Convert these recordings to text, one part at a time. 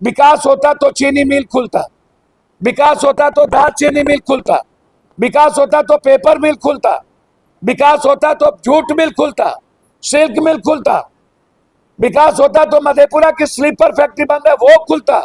विकास होता तो चीनी मिल खुलता, विकास होता तो दाल चीनी मिल खुलता, विकास होता तो पेपर मिल खुलता, विकास होता तो जूट मिल खुलता, सिल्क मिल खुलता, विकास होता तो मधेपुरा की स्लीपर फैक्ट्री बंद है वो खुलता,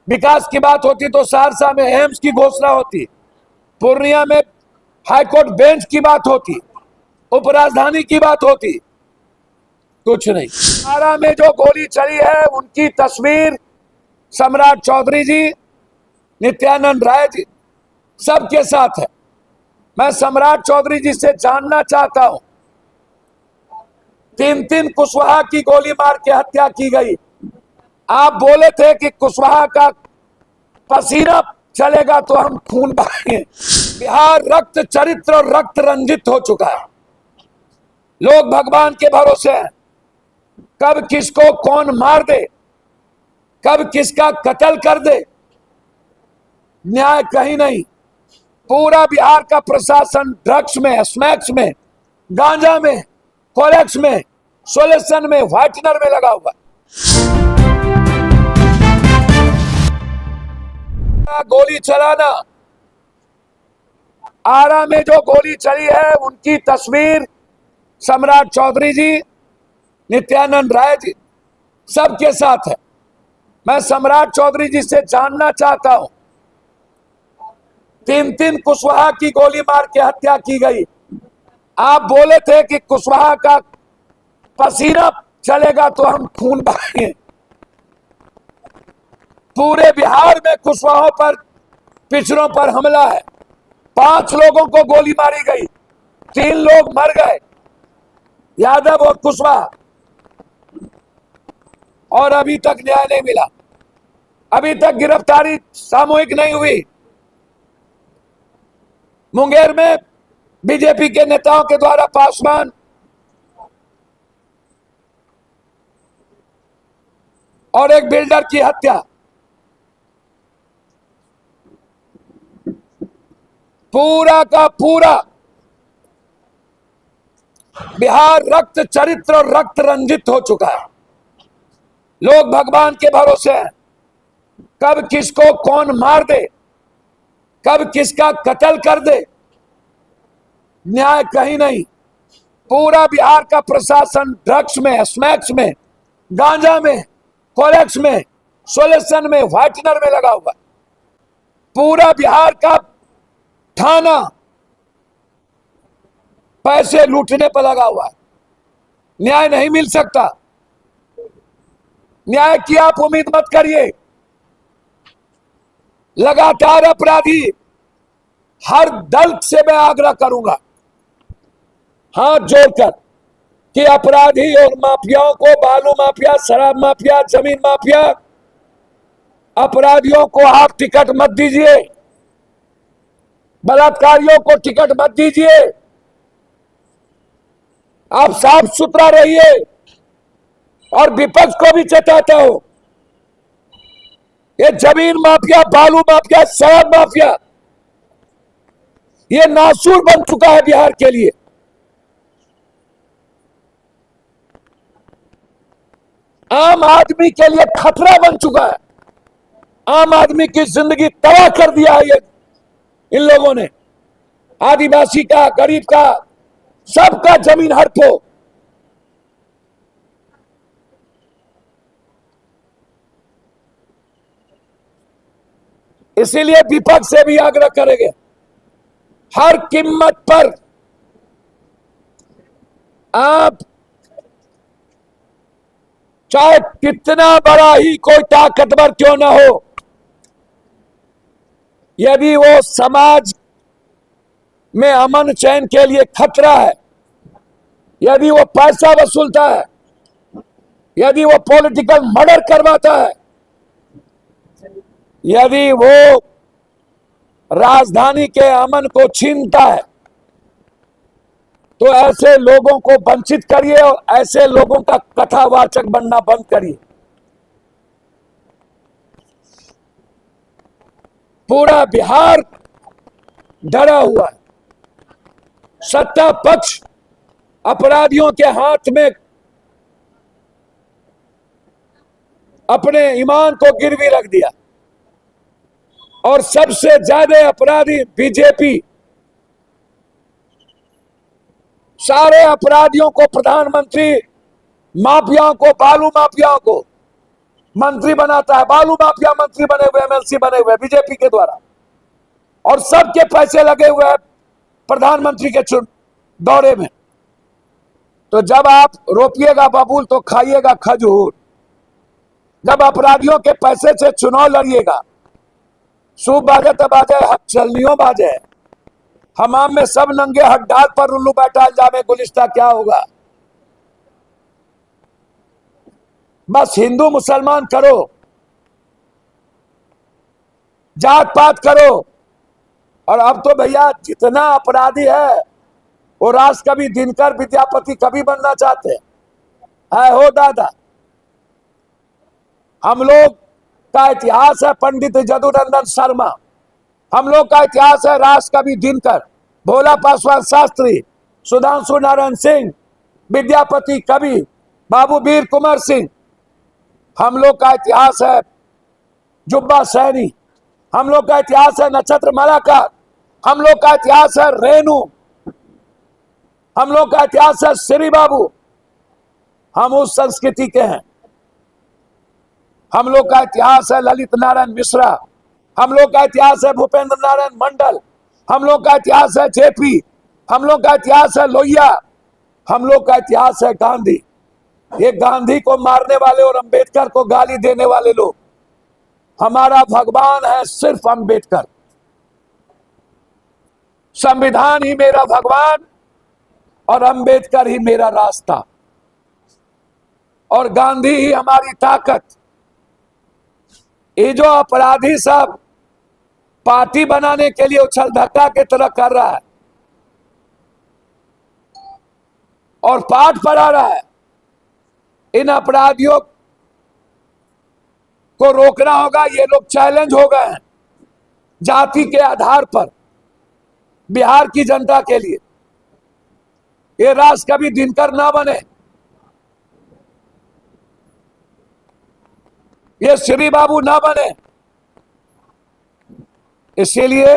विकास की बात होती तो सहरसा में एम्स की घोषणा होती, पूर्णिया में हाईकोर्ट बेंच की बात होती, उपराजधानी की बात होती, कुछ नहीं। आरा में जो गोली चली है उनकी तस्वीर सम्राट चौधरी जी, नित्यानंद राय जी सबके साथ है। मैं सम्राट चौधरी जी से जानना चाहता हूं, 3 कुशवाहा की गोली मार के हत्या की गई। आप बोले थे कि कुशवाहा का पसीना चलेगा तो हम खून बहाएंगे। बिहार रक्त चरित्र और रक्त रंजित हो चुका है। लोग भगवान के भरोसे हैं, कब किसको कौन मार दे, कब किसका कत्ल कर दे, न्याय कहीं नहीं। पूरा बिहार का प्रशासन ड्रग्स में, स्मैक्स में, गांजा में, कोलेक्स में, सोल्यूशन में, व्हाइटनर में लगा हुआ। गोली चलाना, आरा में जो गोली चली है उनकी तस्वीर सम्राट चौधरी जी, नित्यानंद राय जी सबके साथ है। मैं सम्राट चौधरी जी से जानना चाहता हूं, 3 कुशवाहा की गोली मार के हत्या की गई। आप बोले थे कि कुशवाहा का पसीना चलेगा तो हम खून बहाएंगे। पूरे बिहार में कुशवाहों पर, पिछड़ों पर हमला है। 5 लोगों को गोली मारी गई, 3 लोग मर गए, यादव और कुशवाहा, और अभी तक न्याय नहीं मिला। अभी तक गिरफ्तारी सामूहिक नहीं हुई। मुंगेर में बीजेपी के नेताओं के द्वारा पासवान और एक बिल्डर की हत्या। पूरा का पूरा बिहार रक्त चरित्र और रक्त रंजित हो चुका है। लोग भगवान के भरोसे हैं, कब किसको कौन मार दे, कब किसका कत्ल कर दे, न्याय कहीं नहीं। पूरा बिहार का प्रशासन ड्रग्स में, स्मैक्स में, गांजा में, कोलेक्स में, सोल्यूशन में, व्हाइटनर में लगा हुआ। पूरा बिहार का थाना पैसे लूटने पर लगा हुआ है। न्याय नहीं मिल सकता। न्याय की आप उम्मीद मत करिए। लगातार अपराधी, हर दल से मैं आग्रह करूंगा हाथ जोड़कर कि अपराधी और माफियाओं को, बालू माफिया, शराब माफिया, जमीन माफिया, अपराधियों को आप टिकट मत दीजिए, बलात्कारियों को टिकट मत दीजिए। आप साफ सुथरा रहिए। और विपक्ष को भी चेताता हूं, ये जमीन माफिया, बालू माफिया, शराब माफिया, ये नासूर बन चुका है बिहार के लिए। आम आदमी के लिए खतरा बन चुका है। आम आदमी की जिंदगी तबाह कर दिया है ये इन लोगों ने। आदिवासी का, गरीब का, सबका जमीन हड़पो। इसीलिए विपक्ष से भी आग्रह करेंगे, हर कीमत पर आप, चाहे कितना बड़ा ही कोई ताकतवर क्यों ना हो, यदि वो समाज में अमन चैन के लिए खतरा है, यदि वो पैसा वसूलता है, यदि वो पॉलिटिकल मर्डर करवाता है, यदि वो राजधानी के अमन को छीनता है, तो ऐसे लोगों को वंचित करिए और ऐसे लोगों का कथावाचक बनना बंद करिए। पूरा बिहार डरा हुआ है। सत्ता पक्ष अपराधियों के हाथ में अपने ईमान को गिरवी रख दिया। और सबसे ज्यादा अपराधी बीजेपी, सारे अपराधियों को प्रधानमंत्री, माफियाओं को, बालू माफियाओं को मंत्री बनाता है। बालू माफिया मंत्री बने हुए, एमएलसी बने हुए बीजेपी के द्वारा, और सबके पैसे लगे हुए हैं प्रधानमंत्री के दौरे में। तो जब आप रोपिएगा बबूल तो खाइएगा खजूर। जब अपराधियों के पैसे से चुनाव लड़िएगा, सूप बाजे तो बाजे, हक चलनियों बाजे, हमाम में सब नंगे हड्डाल पर उल्लू बैठा जामे गुलिस्ता क्या होगा। बस हिंदू मुसलमान करो, जात पात करो। और अब तो भैया जितना अपराधी है वो राज कवि दिनकर विद्यापति कभी बनना चाहते है हो दादा। हम लोग का इतिहास है पंडित जदुनंदन शर्मा, हम लोग का इतिहास है राज कवि दिनकर, भोला पासवान शास्त्री, सुधांशु नारायण सिंह, विद्यापति कवि, बाबू वीर कुंवर सिंह। हम लोग का इतिहास है जुब्बा सैनी, हम लोग का इतिहास है नक्षत्र मलाकार, हम लोग का इतिहास है रेणु, हम लोग का इतिहास है श्री बाबू। हम उस संस्कृति के हैं। हम लोग का इतिहास है ललित नारायण मिश्रा, हम लोग का इतिहास है भूपेंद्र नारायण मंडल, हम लोग का इतिहास है जेपी, हम लोग का इतिहास है लोहिया, हम लोग का इतिहास है गांधी। ये गांधी को मारने वाले और अंबेडकर को गाली देने वाले लोग, हमारा भगवान है सिर्फ अंबेडकर। संविधान ही मेरा भगवान और अंबेडकर ही मेरा रास्ता और गांधी ही हमारी ताकत। ये जो अपराधी सब पार्टी बनाने के लिए उछल धक्का की तरह कर रहा है और पाठ पढ़ा रहा है, इन अपराधियों को रोकना होगा। ये लोग चैलेंज हो गए हैं जाति के आधार पर बिहार की जनता के लिए। ये राज कभी दिनकर ना बने, ये श्री बाबू ना बने। इसीलिए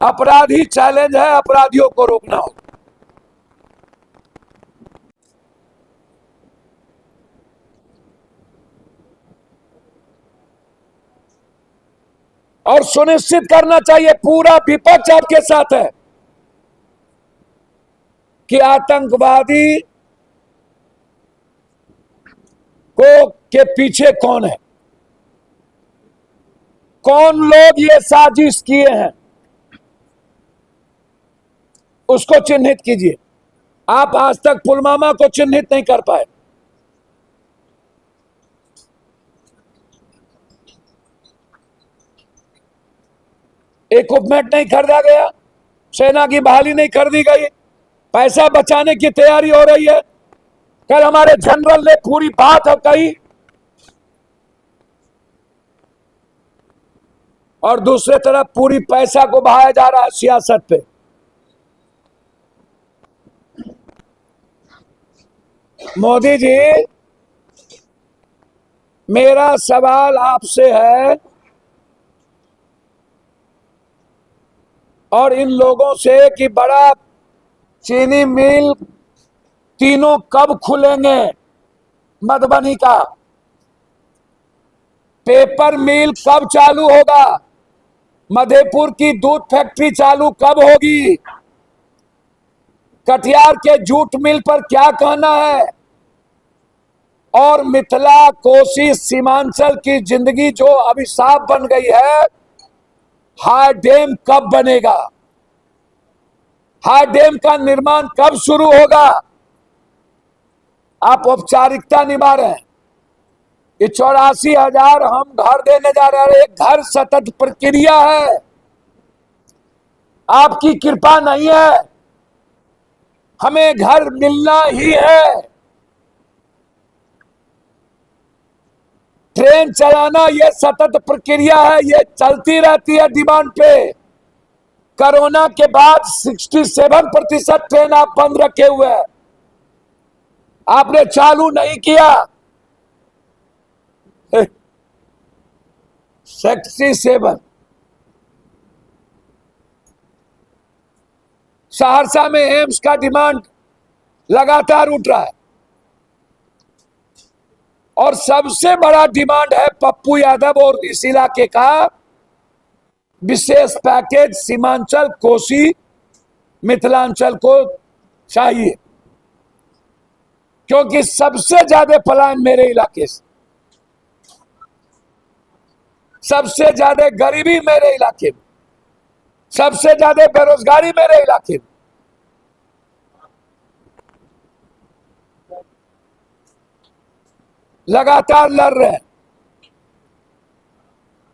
अपराधी चैलेंज है, अपराधियों को रोकना होगा। और सुनिश्चित करना चाहिए, पूरा विपक्ष आपके साथ है, कि आतंकवादी को के पीछे कौन है, कौन लोग ये साजिश किए हैं, उसको चिन्हित कीजिए। आप आज तक पुलवामा को चिन्हित नहीं कर पाए। इक्विपमेंट नहीं खरीदा गया, सेना की बहाली नहीं कर दी गई, पैसा बचाने की तैयारी हो रही है। कल हमारे जनरल ने पूरी बात कही और दूसरे तरफ पूरी पैसा को बहाया जा रहा है सियासत पे। मोदी जी, मेरा सवाल आपसे है और इन लोगों से कि बड़ा चीनी मिल तीनों कब खुलेंगे? मधुबनी का पेपर मिल कब चालू होगा? मधेपुर की दूध फैक्ट्री चालू कब होगी? कटिहार के जूट मिल पर क्या कहना है? और मिथिला कोसी सीमांचल की जिंदगी जो अभिशाप बन गई है, हाई डैम कब बनेगा? हाई डैम का निर्माण कब शुरू होगा? आप औपचारिकता निभा रहे हैं। ये 84,000 हम घर देने जा रहे हैं। एक घर सतत प्रक्रिया है, आपकी कृपा नहीं है, हमें घर मिलना ही है। ट्रेन चलाना ये सतत प्रक्रिया है, ये चलती रहती है डिमांड पे। कोरोना के बाद 67% ट्रेन आप बंद रखे हुए हैं, आपने चालू नहीं किया। 67। सहरसा में एम्स का डिमांड लगातार उठ रहा है और सबसे बड़ा डिमांड है पप्पू यादव और इस इलाके का विशेष पैकेज सीमांचल, कोसी, मिथिलांचल को चाहिए, क्योंकि सबसे ज्यादा पलायन मेरे इलाके से, सबसे ज्यादा गरीबी मेरे इलाके में, सबसे ज्यादा बेरोजगारी मेरे इलाके में। लगातार लड़ रहे हैं।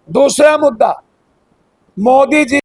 दूसरा मुद्दा, मोदी जी